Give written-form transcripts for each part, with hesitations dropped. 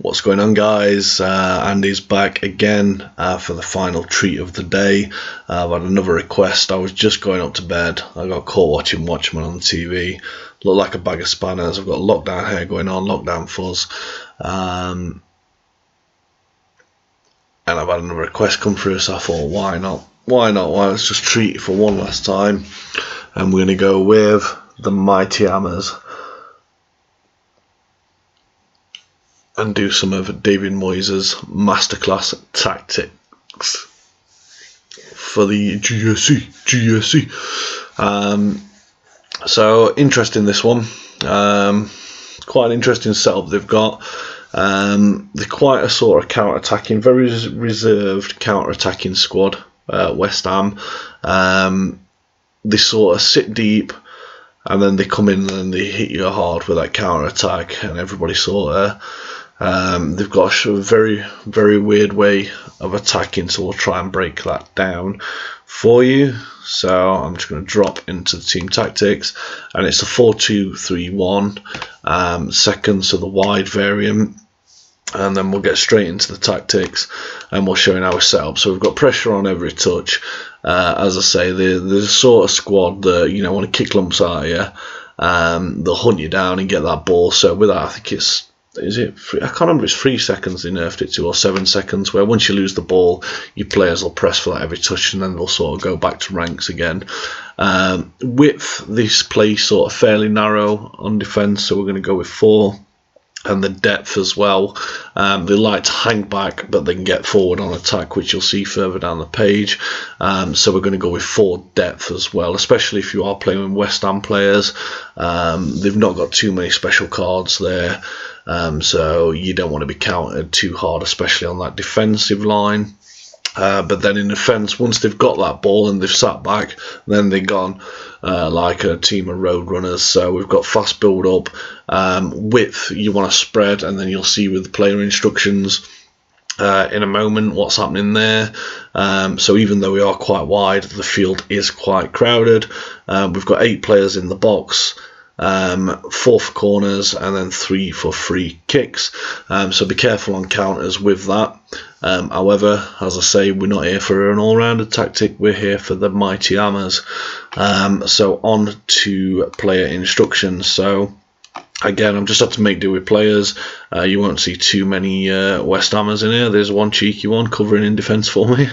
What's going on, guys? Andy's back again for the final treat of the day. I've had another request. I was just going up to bed. I got caught watching Watchmen on TV. Look like a bag of spanners. I've got lockdown hair going on, lockdown fuzz. And I've had another request come through, so I thought, why not? Why not? Why let's just treat it for one last time. And we're going to go with the Mighty Hammers and do some of David Moyes' masterclass tactics for the GSE GSE. So interesting, this one. Quite an interesting setup they've got. They're quite a sort of counter-attacking, very reserved counter-attacking squad. West Ham. They sort of sit deep, and then they come in and they hit you hard with that counter-attack, and everybody sort of. They've got a very, very weird way of attacking, so we'll try and break that down for you. So I'm just going to drop into the team tactics, and it's a 4-2-3-1, second, so the wide variant, and then we'll get straight into the tactics, and we'll show you how we set up. So we've got pressure on every touch. As I say, there's a sort of squad that, you know, want to kick lumps out of you. They'll hunt you down and get that ball. So with that, I think it's. I can't remember if it's 3 seconds they nerfed it to, or 7 seconds, where once you lose the ball, your players will press for that every touch, and then they'll sort of go back to ranks again. Width, this plays sort of fairly narrow on defence, so we're going to go with 4. And the depth as well. They like to hang back, but they can get forward on attack, which you'll see further down the page. So we're going to go with 4 depth as well, especially if you are playing with West Ham players. They've not got too many special cards there. So you don't want to be countered too hard, especially on that defensive line. But then in defence, once they've got that ball and they've sat back, then they're gone, like a team of road runners. So we've got fast build up, width you want to spread, and then you'll see with the player instructions in a moment what's happening there. So even though we are quite wide, the field is quite crowded. We've got 8 players in the box. 4 for corners, and then 3 for free kicks. So be careful on counters with that. However, as I say, we're not here for an all-rounder tactic. We're here for the Mighty Hammers. So on to player instructions. So again, I'm just had to make do with players. You won't see too many West Hammers in here. There's one cheeky one covering in defence for me.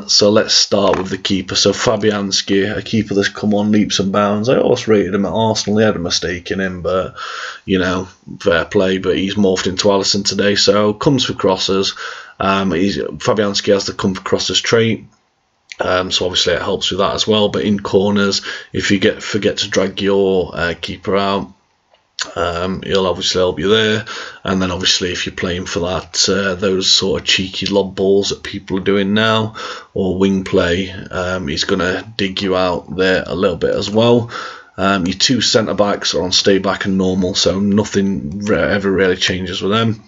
So let's start with the keeper. So Fabianski, a keeper that's come on leaps and bounds. I always rated him at Arsenal. He had a mistake in him, but, you know, fair play. But he's morphed into Alisson today. So comes for crosses. Fabianski has the come for crosses trait. So obviously it helps with that as well. But in corners, if you forget to drag your keeper out, he'll obviously help you there. And then obviously if you're playing for that those sort of cheeky lob balls that people are doing now, or wing play, he's going to dig you out there a little bit as well. Your 2 centre backs are on stay back and normal, so nothing ever really changes with them.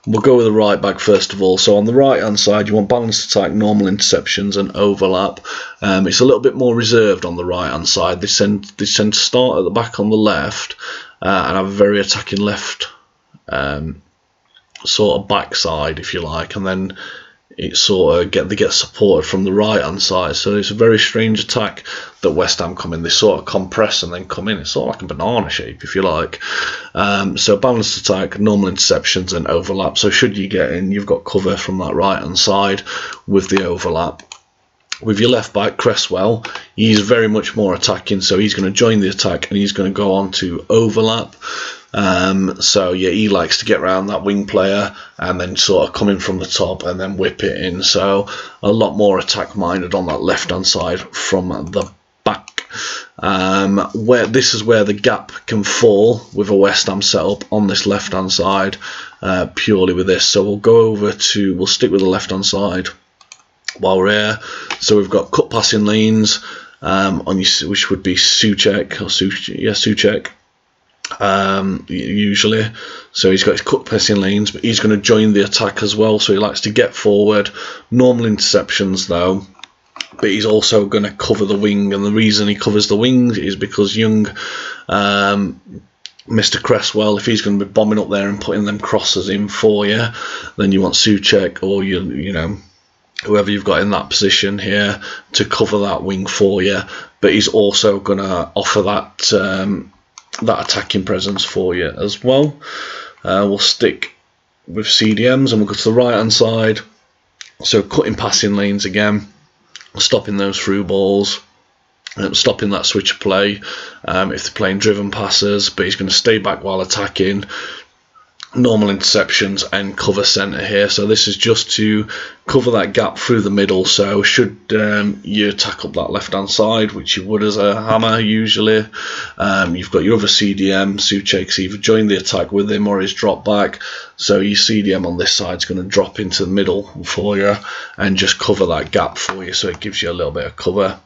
We'll go with the right back first of all. So on the right hand side, you want balanced attack, normal interceptions, and overlap. It's a little bit more reserved on the right hand side. They tend to start at the back on the left and have a very attacking left sort of backside, if you like, and then it sort of they get supported from the right hand side. So it's a very strange attack that West Ham come in. They sort of compress and then come in. It's sort of like a banana shape, if you like. So balanced attack, normal interceptions, and overlap. So should you get in, you've got cover from that right hand side with the overlap. With your left back, Cresswell, he's very much more attacking, so he's going to join the attack and he's going to go on to overlap. So yeah, he likes to get around that wing player and then sort of come in from the top and then whip it in. So a lot more attack minded on that left hand side from the back. Where this is where the gap can fall with a West Ham setup on this left hand side, purely with this. So we'll stick with the left hand side while we're here. So we've got cut passing lanes which would be Souček. Usually, so he's got his cut passing lanes, but he's going to join the attack as well, so he likes to get forward. Normal interceptions though, but he's also going to cover the wing, and the reason he covers the wings is because Young Mr. Cresswell, if he's going to be bombing up there and putting them crosses in for you, then you want Souček or you know, whoever you've got in that position here to cover that wing for you. But he's also going to offer that that attacking presence for you as well. We'll stick with CDMs and we'll go to the right hand side. So cutting passing lanes again, stopping those through balls, stopping that switch of play if they're playing driven passes, but he's going to stay back while attacking, normal interceptions and cover centre here. So this is just to cover that gap through the middle. So should you attack up that left hand side, which you would as a hammer usually, you've got your other CDM, Souček's either join the attack with him or he's dropped back. So your CDM on this side is going to drop into the middle for you and just cover that gap for you, so it gives you a little bit of cover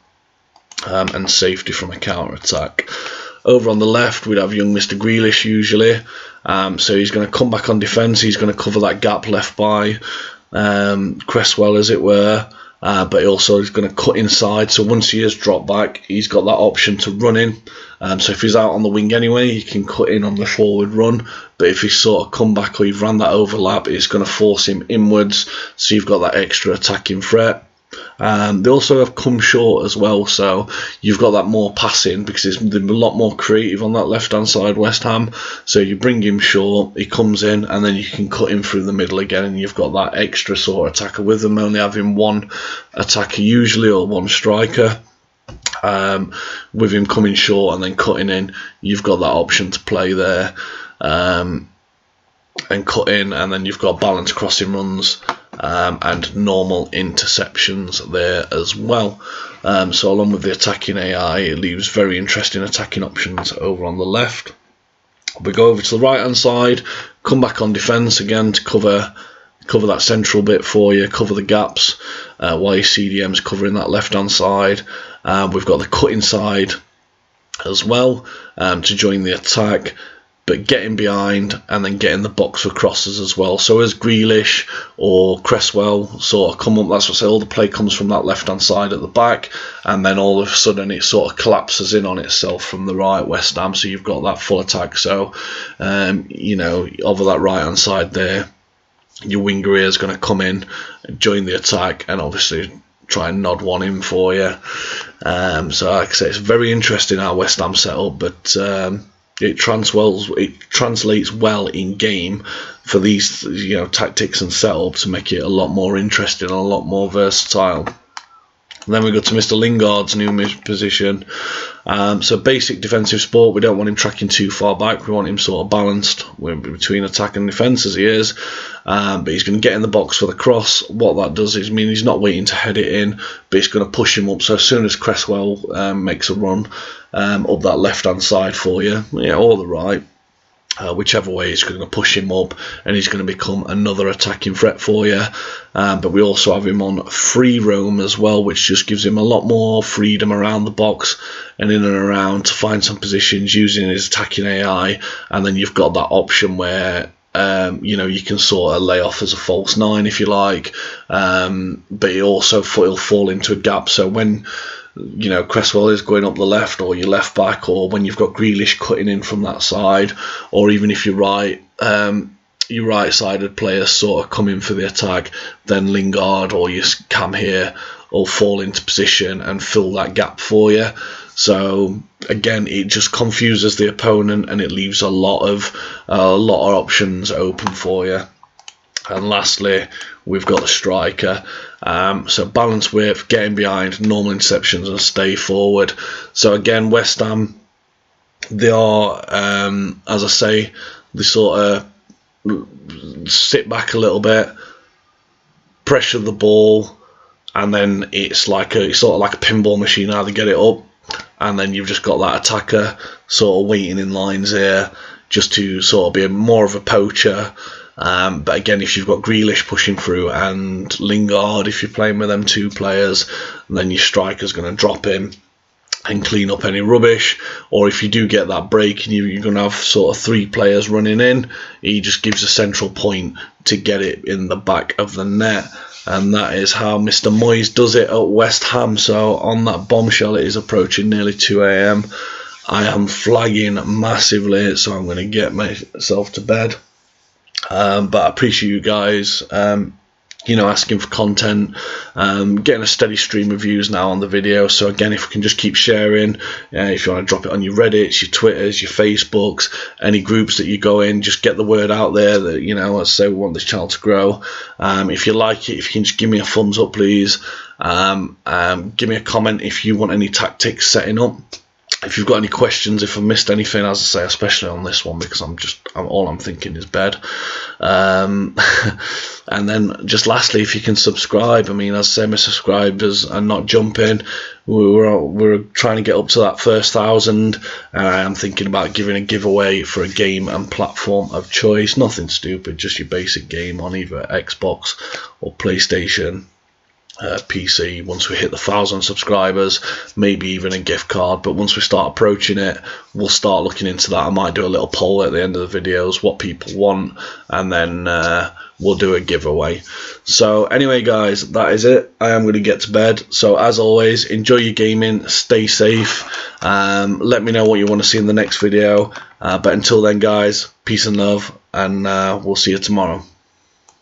and safety from a counter attack. Over on the left, we'd have young Mr. Grealish usually. So he's going to come back on defence. He's going to cover that gap left by Cresswell, as it were. But he also is going to cut inside. So once he has dropped back, he's got that option to run in. So if he's out on the wing anyway, he can cut in on the forward run. But if he's sort of come back or you've ran that overlap, it's going to force him inwards. So you've got that extra attacking threat. They also have come short as well, so you've got that more passing because they're a lot more creative on that left hand side, West Ham. So you bring him short, he comes in, and then you can cut him through the middle again, and you've got that extra sort of attacker with them, only having one attacker usually or one striker. With him coming short and then cutting in, you've got that option to play there and cut in, and then you've got balanced crossing runs and normal interceptions there as well. So along with the attacking AI, it leaves very interesting attacking options over on the left. We go over to the right hand side, come back on defence again to cover that central bit for you, cover the gaps while your CDM's covering that left hand side. We've got the cutting side as well to join the attack, but getting behind and then getting the box for crosses as well. So as Grealish or Cresswell sort of come up, that's what I say, all the play comes from that left hand side at the back, and then all of a sudden it sort of collapses in on itself from the right, West Ham, so you've got that full attack. So you know, over that right hand side there, your winger here is going to come in, join the attack, and obviously try and nod one in for you. So like I say, it's very interesting our West Ham setup, but it translates well in game for these, you know, tactics and setups to make it a lot more interesting and a lot more versatile. And then we go to Mr. Lingard's new position. So basic defensive sport, we don't want him tracking too far back. We want him sort of balanced between attack and defence as he is. But he's going to get in the box for the cross. What that does is mean he's not waiting to head it in, but it's going to push him up. So as soon as Cresswell makes a run up that left-hand side for you, or the right, whichever way, he's going to push him up and he's going to become another attacking threat for you. But we also have him on free roam as well, which just gives him a lot more freedom around the box and in and around to find some positions using his attacking AI. And then you've got that option where you can sort of lay off as a false nine if you like, but he'll fall into a gap. So when Cresswell is going up the left, or your left back, or when you've got Grealish cutting in from that side, or even if your right-sided players sort of come in for the attack, then Lingard or your Cam here will fall into position and fill that gap for you. So again, it just confuses the opponent and it leaves a lot of options open for you. And lastly, we've got the striker. So balance width, getting behind, normal interceptions, and stay forward. So again, West Ham, they are, as I say, they sort of sit back a little bit, pressure the ball, and then it's sort of like a pinball machine. How they get it up, and then you've just got that attacker sort of waiting in lines here, just to sort of be more of a poacher. But again, if you've got Grealish pushing through and Lingard, if you're playing with them two players, then your striker's going to drop in and clean up any rubbish. Or if you do get that break and you're going to have sort of three players running in, he just gives a central point to get it in the back of the net. And that is how Mr. Moyes does it at West Ham. So on that bombshell, it is approaching nearly 2 a.m. I am flagging massively, so I'm going to get myself to bed. But I appreciate you guys, asking for content, getting a steady stream of views now on the video. So again, if we can just keep sharing, if you want to drop it on your Reddits, your Twitters, your Facebooks, any groups that you go in, just get the word out there that, let's say we want this channel to grow. If you like it, if you can just give me a thumbs up, please. Give me a comment if you want any tactics setting up. If you've got any questions, if I missed anything, as I say, especially on this one, because all I'm thinking is bed. And then just lastly, if you can subscribe. I mean, as I say, my subscribers are not jumping. We're trying to get up to that first 1,000. I'm thinking about giving a giveaway for a game and platform of choice. Nothing stupid, just your basic game on either Xbox or PlayStation. PC. Once we hit the 1,000 subscribers, maybe even a gift card, but once we start approaching it, we'll start looking into that. I might do a little poll at the end of the videos, what people want, and then we'll do a giveaway. So anyway guys, that is it. I am going to get to bed. So as always, enjoy your gaming, stay safe, let me know what you want to see in the next video, but until then guys, peace and love, and we'll see you tomorrow.